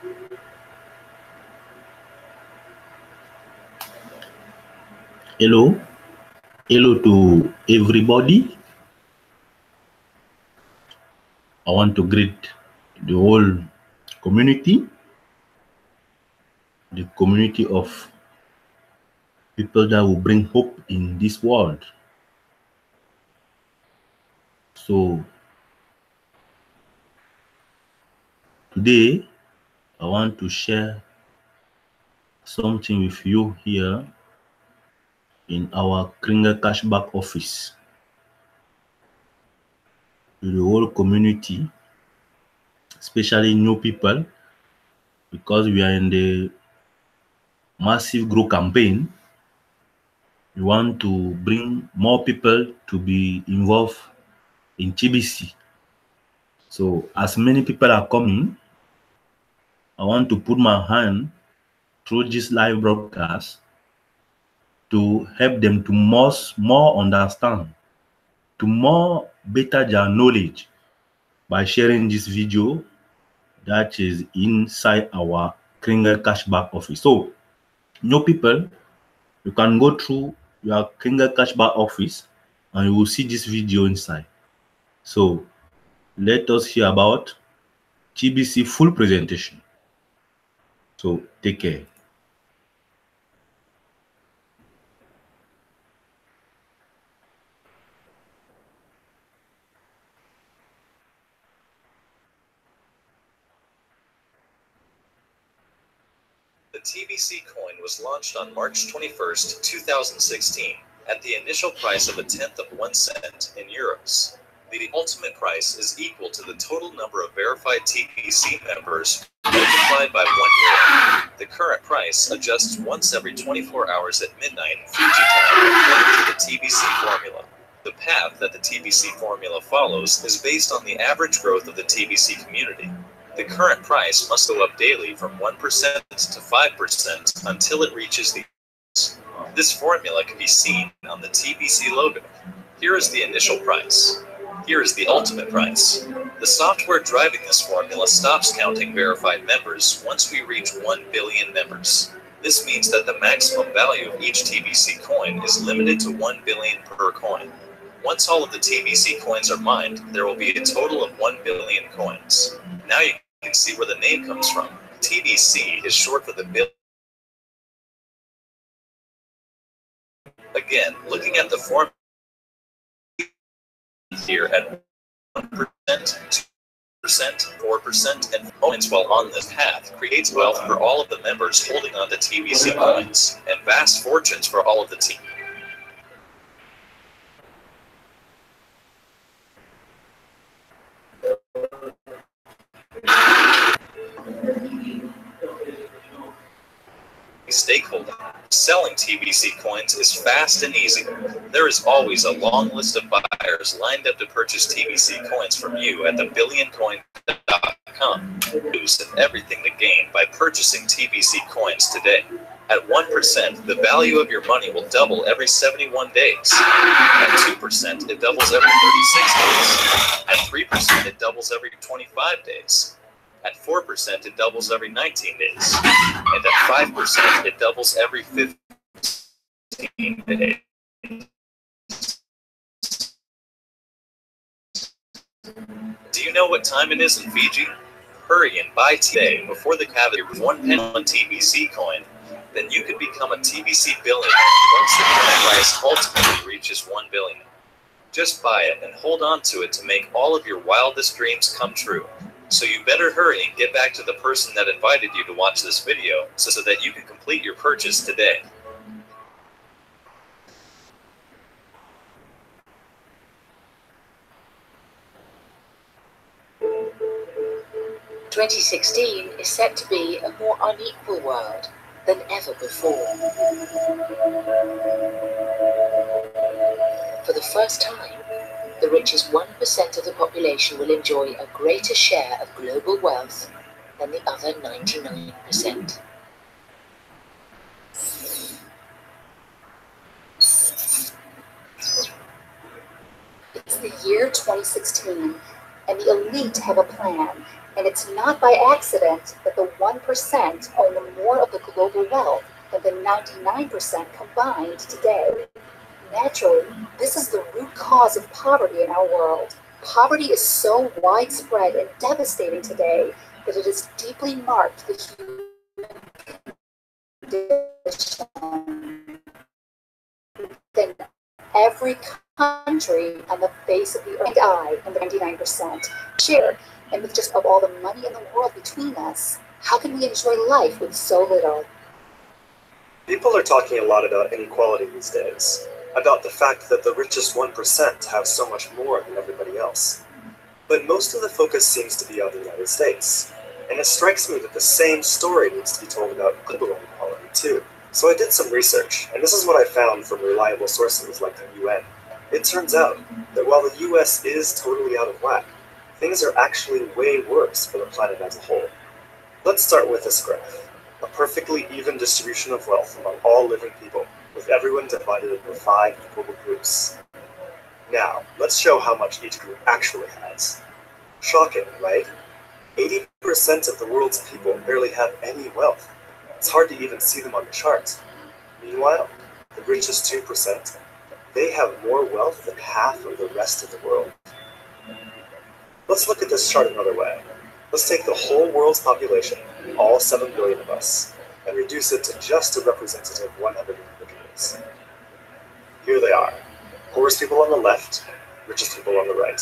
Hello to everybody. I want to greet the whole community, the community of people that will bring hope in this world. So today, I want to share something with you here in our Kringer Cashback office to the whole community, especially new people, because we are in the massive grow campaign. We want to bring more people to be involved in TBC. So as many people are coming, I want to put my hand through this live broadcast to help them to more understand, to more better their knowledge by sharing this video that is inside our Kringer Cashback office. So new people, you can go through your Kringer Cashback office and you will see this video inside. So let us hear about TBC full presentation. So take care. The TBC coin was launched on March 21st, 2016, at the initial price of 1/10 of 1 cent in euros. The ultimate price is equal to the total number of verified TBC members multiplied by 1 euro. The current price adjusts once every 24 hours at midnight in Fiji time according to the TBC formula. The path that the TBC formula follows is based on the average growth of the TBC community. The current price must go up daily from 1% to 5% until it reaches the. This formula can be seen on the TBC logo. Here is the initial price. Here is the ultimate price. The software driving this formula stops counting verified members once we reach 1 billion members. This means that the maximum value of each TBC coin is limited to 1 billion per coin. Once all of the TBC coins are mined, there will be a total of 1 billion coins. Now you can see where the name comes from. TBC is short for the billion. Again, looking at the formula here at 1%, 2%, 4%, and coins while on this path creates wealth for all of the members holding on to TBC coins, and vast fortunes for all of the team. Stakeholder. Selling TBC coins is fast and easy. There is always a long list of buyers lined up to purchase TBC coins from you at thebillioncoin.com. Use everything to gain by purchasing TBC coins today. At 1%, the value of your money will double every 71 days. At 2%, it doubles every 36 days. At 3%, it doubles every 25 days. At 4%, it doubles every 19 days. And at 5%, it doubles every 15 days. Do you know what time it is in Fiji? Hurry and buy today before the cavity with 1 penny on TBC coin. Then you could become a TBC billionaire once the coin price ultimately reaches 1 billion. Just buy it and hold on to it to make all of your wildest dreams come true. So you better hurry and get back to the person that invited you to watch this video so that you can complete your purchase today. "2016 is set to be a more unequal world than ever before. For the first time, the richest 1% of the population will enjoy a greater share of global wealth than the other 99%. It's the year 2016, and the elite have a plan. And it's not by accident that the 1% own more of the global wealth than the 99% combined today. Naturally, this is the root cause of poverty in our world. Poverty is so widespread and devastating today that it has deeply marked the human condition. Then every country on the face of the earth, and I am the 99% share. And with just of all the money in the world between us, how can we enjoy life with so little? People are talking a lot about inequality these days, about the fact that the richest 1% have so much more than everybody else. But most of the focus seems to be on the United States. And it strikes me that the same story needs to be told about global inequality too. So I did some research, and this is what I found from reliable sources like the UN. It turns out that while the US is totally out of whack, things are actually way worse for the planet as a whole. Let's start with this graph. A perfectly even distribution of wealth among all living people, with everyone divided into 5 equal groups. Now, let's show how much each group actually has. Shocking, right? 80% of the world's people barely have any wealth. It's hard to even see them on the chart. Meanwhile, the richest 2%, they have more wealth than half of the rest of the world. Let's look at this chart another way. Let's take the whole world's population, all 7 billion of us, and reduce it to just a representative 100 individuals. Here they are. Poorest people on the left, richest people on the right.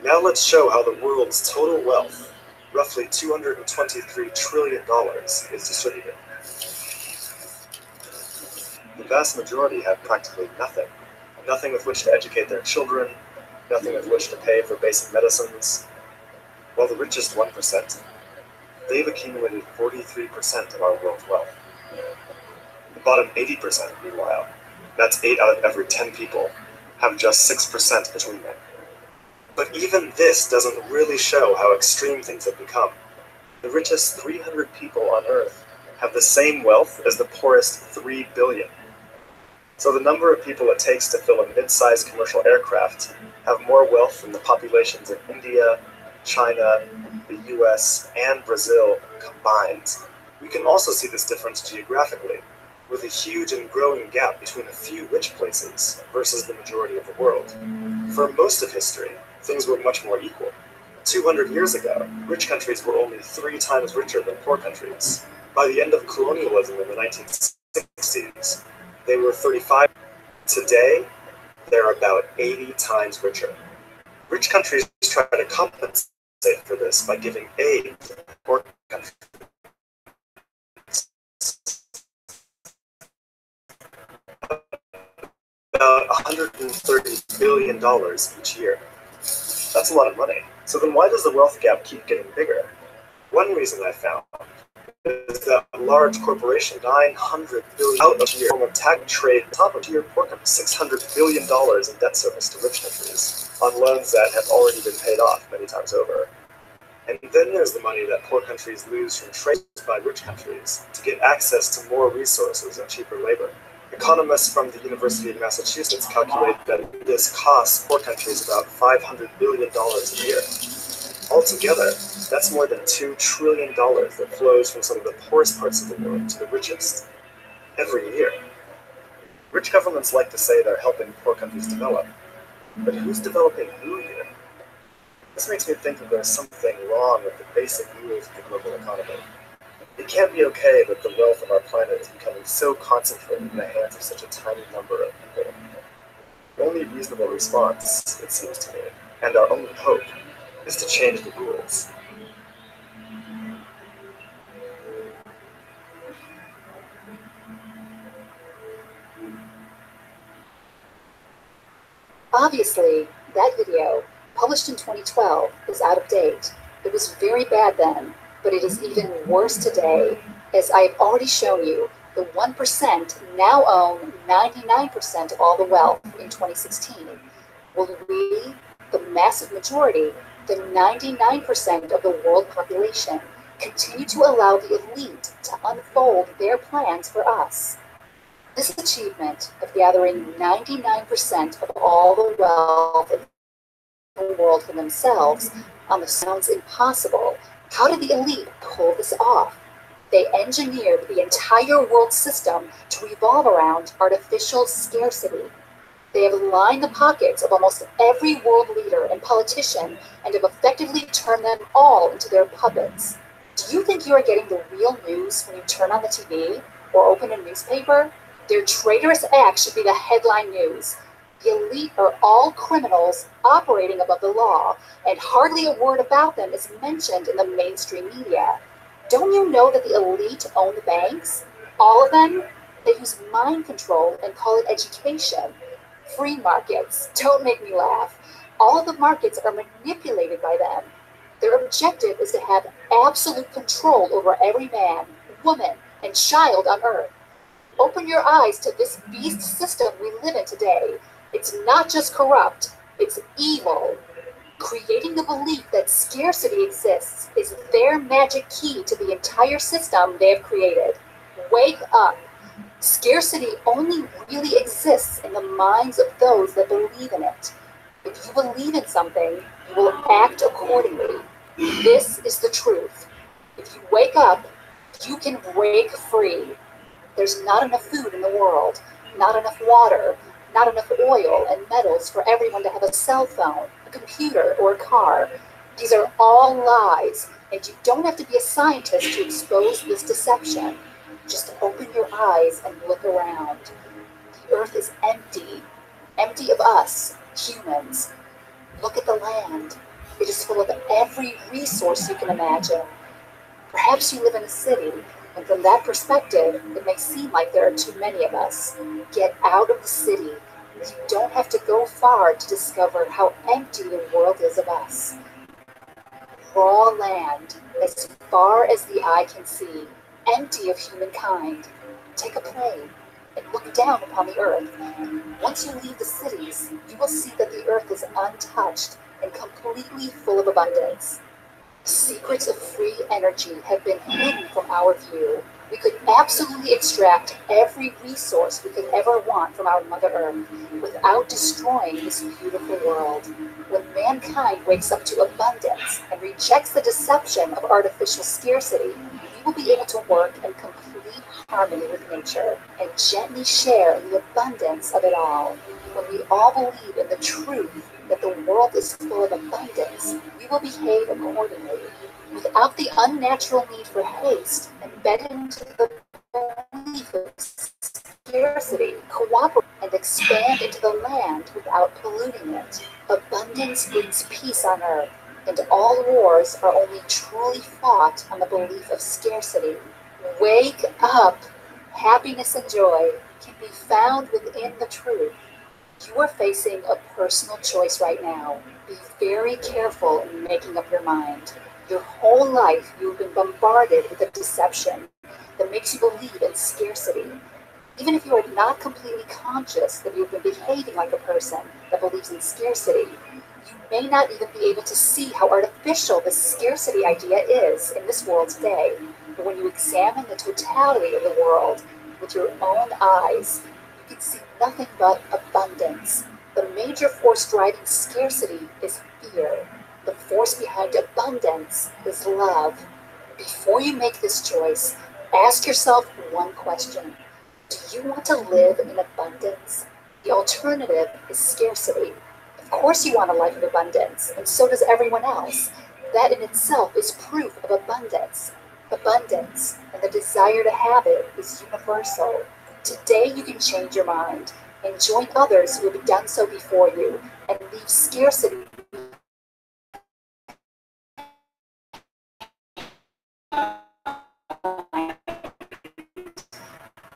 Now let's show how the world's total wealth, roughly $223 trillion, is distributed. The vast majority have practically nothing. Nothing with which to educate their children, nothing with which to pay for basic medicines. While the richest 1%, they've accumulated 43% of our world's wealth. The bottom 80%, meanwhile, that's 8 out of every 10 people, have just 6% between them. But even this doesn't really show how extreme things have become. The richest 300 people on Earth have the same wealth as the poorest 3 billion. So the number of people it takes to fill a mid-sized commercial aircraft have more wealth than the populations of India, China, the US, and Brazil combined. We can also see this difference geographically, with a huge and growing gap between a few rich places versus the majority of the world. For most of history, things were much more equal. 200 years ago, rich countries were only 3 times richer than poor countries. By the end of colonialism in the 1960s, they were 35. Today, they're about 80 times richer. Rich countries try to compensate for this by giving aid to poor countries. About $130 billion each year. That's a lot of money. So then why does the wealth gap keep getting bigger? One reason I found is that large corporation $900 billion out of year from attack trade top of tier poor countries, $600 billion in debt service to rich countries on loans that have already been paid off many times over. And then there's the money that poor countries lose from trade by rich countries to get access to more resources and cheaper labor. Economists from the University of Massachusetts calculate that this costs poor countries about $500 billion a year. Altogether, that's more than $2 trillion that flows from some of the poorest parts of the world to the richest every year. Rich governments like to say they're helping poor countries develop, but who's developing who here? This makes me think that there's something wrong with the basic rules of the global economy. It can't be okay that the wealth of our planet is becoming so concentrated in the hands of such a tiny number of people. The only reasonable response, it seems to me, and our only hope, is to change the rules. Obviously, that video, published in 2012, is out of date. It was very bad then, but it is even worse today. As I have already shown you, the 1% now own 99% of all the wealth in 2016. Will we, the massive majority, the 99% of the world population, continue to allow the elite to unfold their plans for us? This achievement of gathering 99% of all the wealth world for themselves on the sounds impossible. How did the elite pull this off? They engineered the entire world system to revolve around artificial scarcity. They have lined the pockets of almost every world leader and politician and have effectively turned them all into their puppets. Do you think you are getting the real news when you turn on the TV or open a newspaper? Their traitorous acts should be the headline news. The elite are all criminals operating above the law, and hardly a word about them is mentioned in the mainstream media. Don't you know that the elite own the banks? All of them? They use mind control and call it education. Free markets. Don't make me laugh. All of the markets are manipulated by them. Their objective is to have absolute control over every man, woman, and child on Earth. Open your eyes to this beast system we live in today. It's not just corrupt, it's evil. Creating the belief that scarcity exists is their magic key to the entire system they have created. Wake up. Scarcity only really exists in the minds of those that believe in it. If you believe in something, you will act accordingly. This is the truth. If you wake up, you can break free. There's not enough food in the world, not enough water, not enough oil and metals for everyone to have a cell phone, a computer, or a car. These are all lies, and you don't have to be a scientist to expose this deception. Just open your eyes and look around. The earth is empty, empty of us, humans. Look at the land. It is full of every resource you can imagine. Perhaps you live in a city, and from that perspective, it may seem like there are too many of us. Get out of the city. You don't have to go far to discover how empty the world is of us. Raw land, as far as the eye can see, empty of humankind. Take a plane and look down upon the earth. Once you leave the cities, you will see that the earth is untouched and completely full of abundance. Secrets of free energy have been hidden from our view. We could absolutely extract every resource we could ever want from our Mother Earth without destroying this beautiful world. When mankind wakes up to abundance and rejects the deception of artificial scarcity, we will be able to work in complete harmony with nature and gently share in the abundance of it all. When we all believe in the truth that the world is full of abundance, we will behave accordingly. Without the unnatural need for haste, embedded into the belief of scarcity, cooperate and expand into the land without polluting it. Abundance brings peace on earth, and all wars are only truly fought on the belief of scarcity. Wake up! Happiness and joy can be found within the truth. You are facing a personal choice right now. Be very careful in making up your mind. Your whole life, you've been bombarded with a deception that makes you believe in scarcity. Even if you are not completely conscious that you've been behaving like a person that believes in scarcity, you may not even be able to see how artificial this scarcity idea is in this world today. But when you examine the totality of the world with your own eyes, you can see nothing but abundance. The major force driving scarcity is fear. The force behind abundance is love. Before you make this choice, ask yourself one question. Do you want to live in abundance? The alternative is scarcity. Of course you want a life of abundance, and so does everyone else. That in itself is proof of abundance. Abundance and the desire to have it is universal. Today you can change your mind and join others who have done so before you and leave scarcity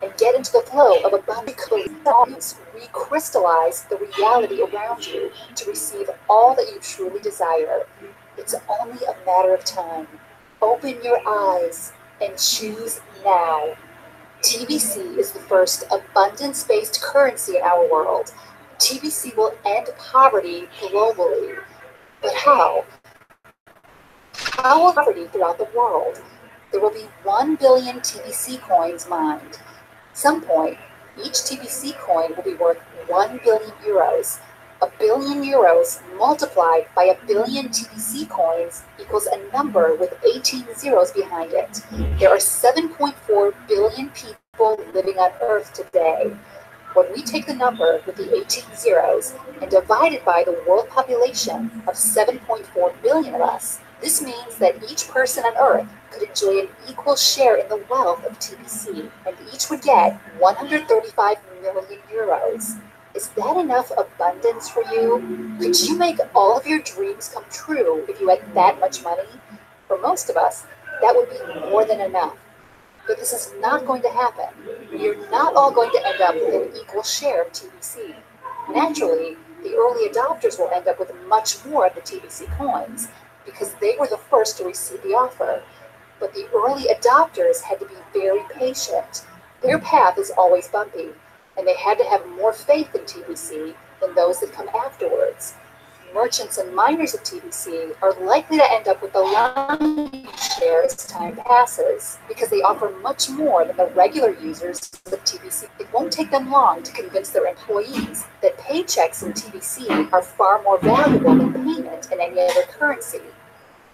and get into the flow of abundance. Recrystallize the reality around you to receive all that you truly desire. It's only a matter of time. Open your eyes and choose now. TBC is the first abundance-based currency in our world. TBC will end poverty globally. But how? How will poverty throughout the world? There will be 1 billion TBC coins mined. At some point, each TBC coin will be worth 1 billion euros. billion euros multiplied by a billion TBC coins equals a number with 18 zeros behind it. There are 7.4 billion people living on Earth today. When we take the number with the 18 zeros and divide it by the world population of 7.4 billion of us, this means that each person on Earth could enjoy an equal share in the wealth of TBC, and each would get 135 million euros. Is that enough abundance for you? Could you make all of your dreams come true if you had that much money? For most of us, that would be more than enough. But this is not going to happen. You're not all going to end up with an equal share of TBC. Naturally, the early adopters will end up with much more of the TBC coins because they were the first to receive the offer. But the early adopters had to be very patient. Their path is always bumpy, and they had to have more faith in TBC than those that come afterwards. Merchants and miners of TBC are likely to end up with the lion's share as time passes because they offer much more than the regular users of TBC. It won't take them long to convince their employees that paychecks in TBC are far more valuable than payment in any other currency.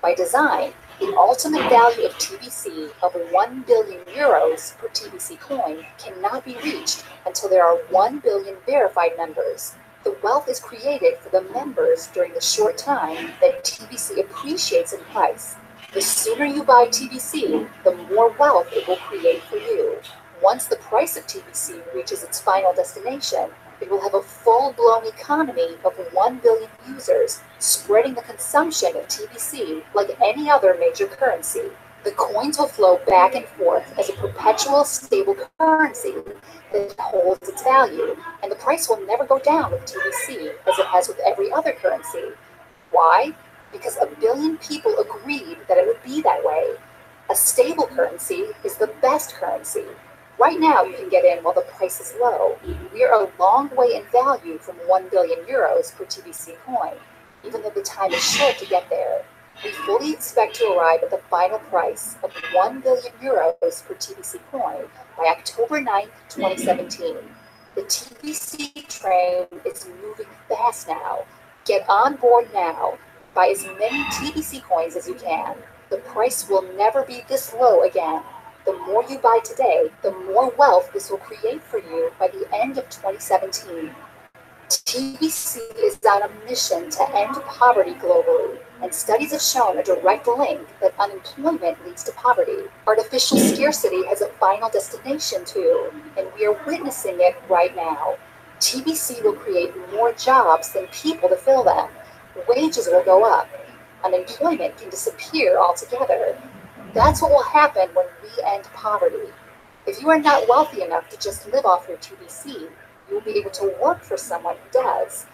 By design, the ultimate value of TBC of 1 billion euros per TBC coin cannot be reached until there are 1 billion verified members. The wealth is created for the members during the short time that TBC appreciates in price. The sooner you buy TBC, the more wealth it will create for you. Once the price of TBC reaches its final destination, it will have a full-blown economy of 1 billion users, spreading the consumption of TBC like any other major currency. The coins will flow back and forth as a perpetual stable currency that holds its value, and the price will never go down with TBC as it has with every other currency. Why? Because a billion people agreed that it would be that way. A stable currency is the best currency. Right now, you can get in while the price is low. We are a long way in value from 1 billion euros per TBC coin, even though the time is short to get there. We fully expect to arrive at the final price of 1 billion euros per TBC coin by October 9th, 2017. The TBC train is moving fast now. Get on board now. Buy as many TBC coins as you can. The price will never be this low again. The more you buy today, the more wealth this will create for you by the end of 2017. TBC is on a mission to end poverty globally, and studies have shown a direct link that unemployment leads to poverty. Artificial scarcity has a final destination too, and we are witnessing it right now. TBC will create more jobs than people to fill them. Wages will go up. Unemployment can disappear altogether. That's what will happen when we end poverty. If you are not wealthy enough to just live off your TBC, you will be able to work for someone who does.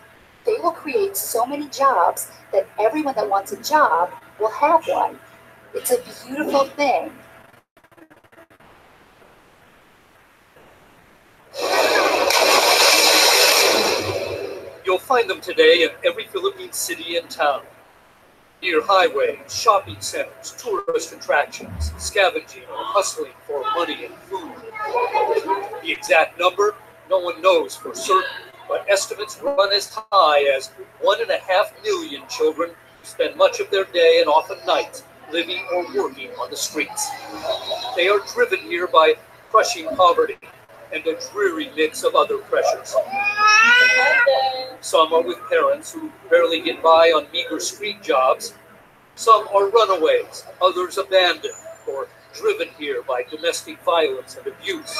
They will create so many jobs that everyone that wants a job will have one. It's a beautiful thing. You'll find them today in every Philippine city and town. Near highways, shopping centers, tourist attractions, scavenging or hustling for money and food. The exact number, no one knows for certain, but estimates run as high as 1.5 million children who spend much of their day and often nights living or working on the streets. They are driven here by crushing poverty and a dreary mix of other pressures. Some are with parents who barely get by on meager street jobs. Some are runaways, others abandoned or driven here by domestic violence and abuse.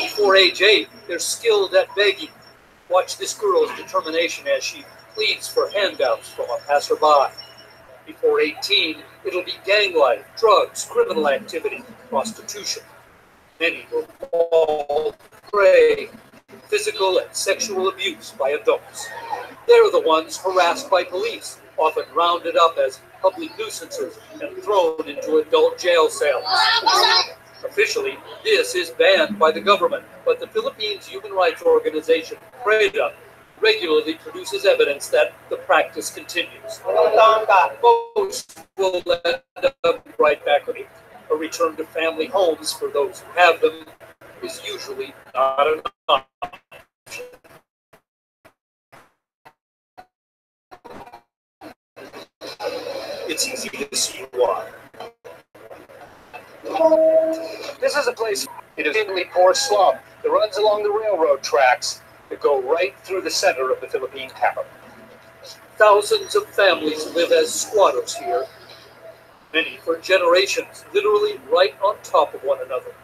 Before age 8, they're skilled at begging. Watch this girl's determination as she pleads for handouts from a passerby. Before 18, it'll be gang life, drugs, criminal activity, prostitution. Many will fall prey to physical and sexual abuse by adults. They're the ones harassed by police, often rounded up as public nuisances and thrown into adult jail cells. Officially, this is banned by the government, but the Philippines Human Rights Organization, PREDA, regularly produces evidence that the practice continues. Most will end up right back with it. A return to family homes for those who have them is usually not enough. easy to see why. This is a place, it is a poor slum that runs along the railroad tracks that go right through the center of the Philippine capital. Thousands of families live as squatters here, many for generations, literally right on top of one another.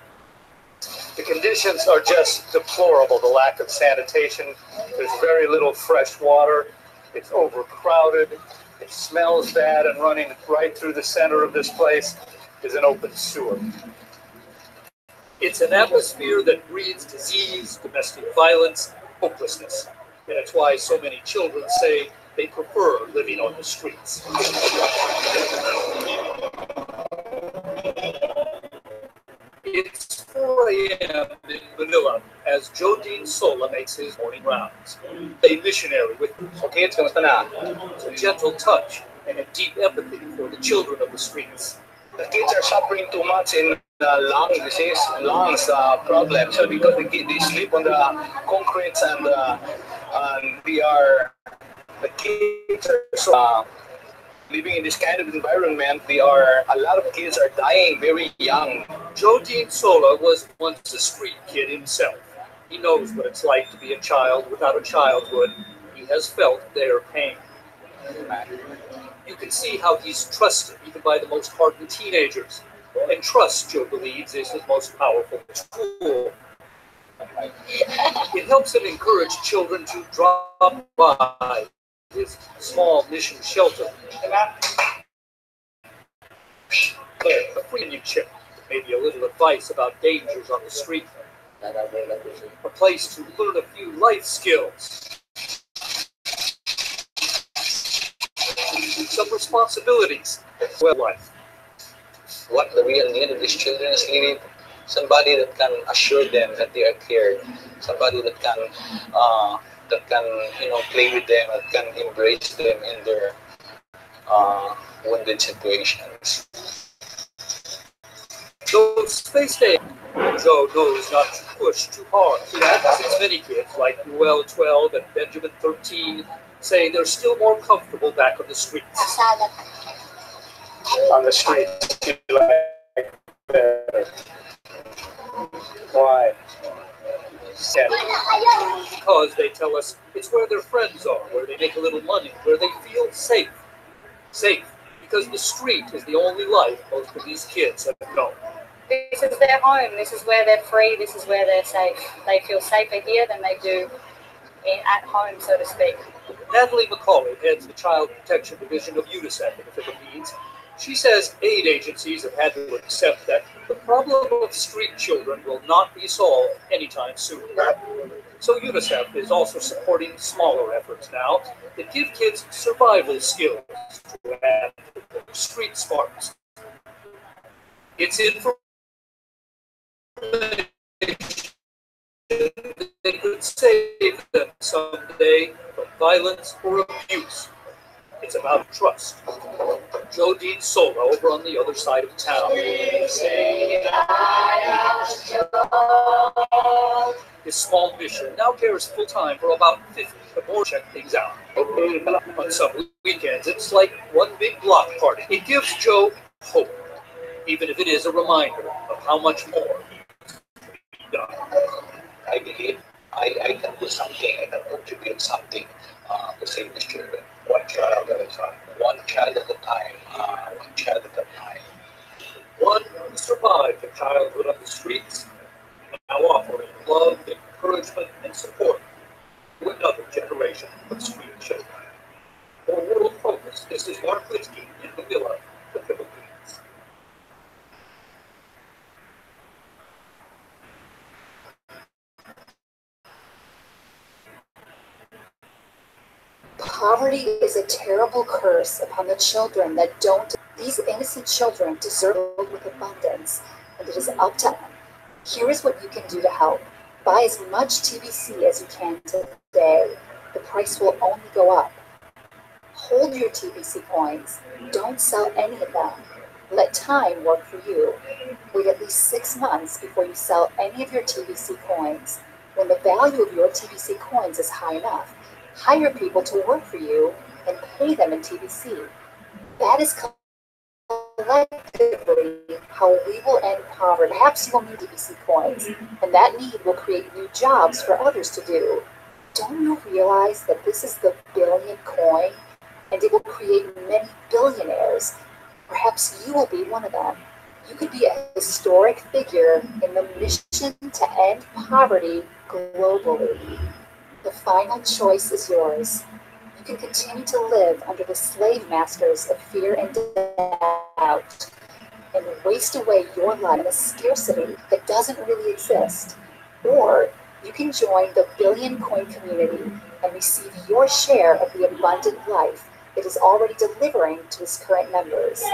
The conditions are just deplorable. The lack of sanitation, there's very little fresh water, it's overcrowded, it smells bad, and running right through the center of this place is an open sewer. It's an atmosphere that breeds disease, domestic violence, hopelessness. And it's why so many children say they prefer living on the streets. It's 4 a.m. in Manila as Joe Dean Sola makes his morning rounds. A missionary with a gentle touch and a deep empathy for the children of the streets. The kids are suffering too much in lung disease, lungs problem. So because they sleep on the concrete and the kids are so, living in this kind of environment. A lot of kids are dying very young. Joe Dean Sola was once a street kid himself. He knows what it's like to be a child without a childhood. He has felt their pain. You can see how he's trusted even by the most hardened teenagers. And trust, Joe believes, is his most powerful tool. It helps him encourage children to drop by his small mission shelter. A premium chip, maybe a little advice about dangers on the street. A place to learn a few life skills. Some responsibilities as well. Life. What the real need of these children is really somebody that can assure them that they are cared, somebody that can play with them, that can embrace them in their wounded situations. So space day, Joe knows not to push too hard. Since many kids like Noel 12 and Benjamin 13 say they're still more comfortable back on the streets. On the streets, you like better. Why? Because they tell us it's where their friends are, where they make a little money, where they feel safe. Safe, because the street is the only life most of these kids have known. This is their home. This is where they're free. This is where they're safe. They feel safer here than they do at home, so to speak. Natalie McCauley heads the Child Protection Division of UNICEF in the Philippines. She says aid agencies have had to accept that the problem of street children will not be solved anytime soon. So UNICEF is also supporting smaller efforts now that give kids survival skills to add to their street smarts. It's information that could save them someday from violence or abuse. It's about trust. Joe Dean Sola over on the other side of town. His small mission now cares full-time for about 50 but more check things out. On some weekends, it's like one big block party. It gives Joe hope, even if it is a reminder of how much more can be done. I believe I can do something, I can contribute something to save the children. One child at a time. One child at a time. One child at a time. One who survived a childhood on the streets, now offering love, encouragement, and support to another generation of street children. For World Focus, this is Mark Linsky in Manila, the Philippines. Poverty is a terrible curse upon the children that don't. These innocent children deserve with abundance, and it is up to them. Here is what you can do to help. Buy as much TBC as you can today. The price will only go up. Hold your TBC coins. Don't sell any of them. Let time work for you. Wait at least 6 months before you sell any of your TBC coins. When the value of your TBC coins is high enough, hire people to work for you and pay them in TBC. That is collectively how we will end poverty. Perhaps you will need TBC coins, and that need will create new jobs for others to do. Don't you realize that this is the billion coin, and it will create many billionaires? Perhaps you will be one of them. You could be a historic figure in the mission to end poverty globally. The final choice is yours. You can continue to live under the slave masters of fear and doubt and waste away your life in a scarcity that doesn't really exist. Or you can join the billion coin community and receive your share of the abundant life it is already delivering to its current members.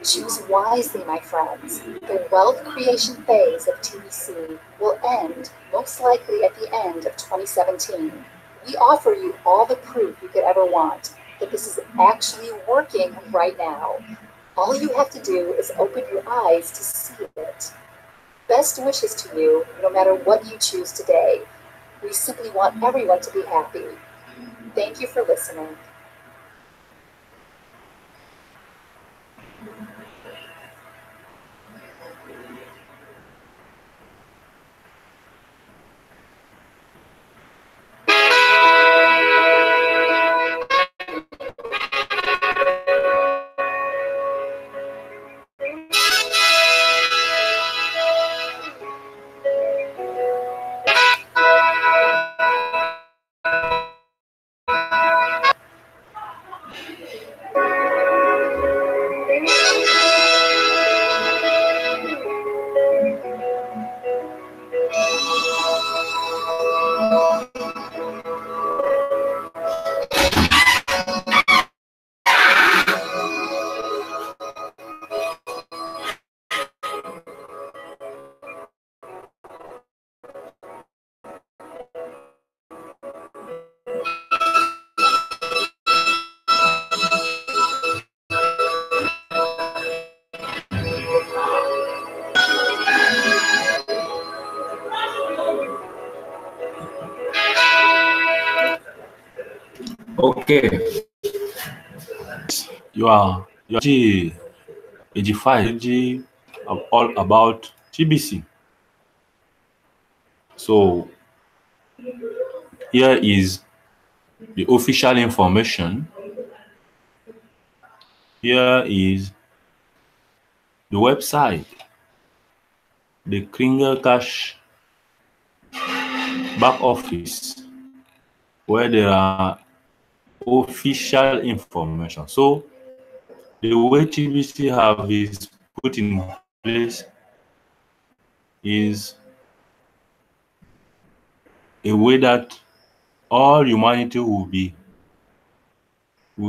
Choose wisely, my friends. The wealth creation phase of TBC will end most likely at the end of 2017. We offer you all the proof you could ever want that this is actually working right now. All you have to do is open your eyes to see it. Best wishes to you, no matter what you choose today. We simply want everyone to be happy. Thank you for listening. Okay. You are AG5 all about TBC. So here is the official information. Here is the website, the Kringer Cash back office, where there are official information. So the way TBC have is put in place is a way that all humanity will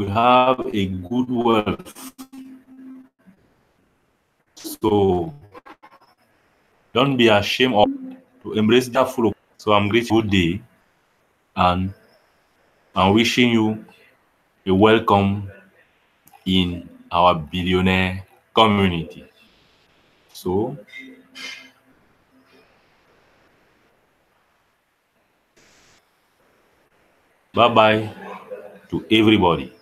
have a good wealth. So don't be ashamed of to embrace that flow. So I'm grateful day and I'm wishing you a welcome in our billionaire community. So bye-bye to everybody.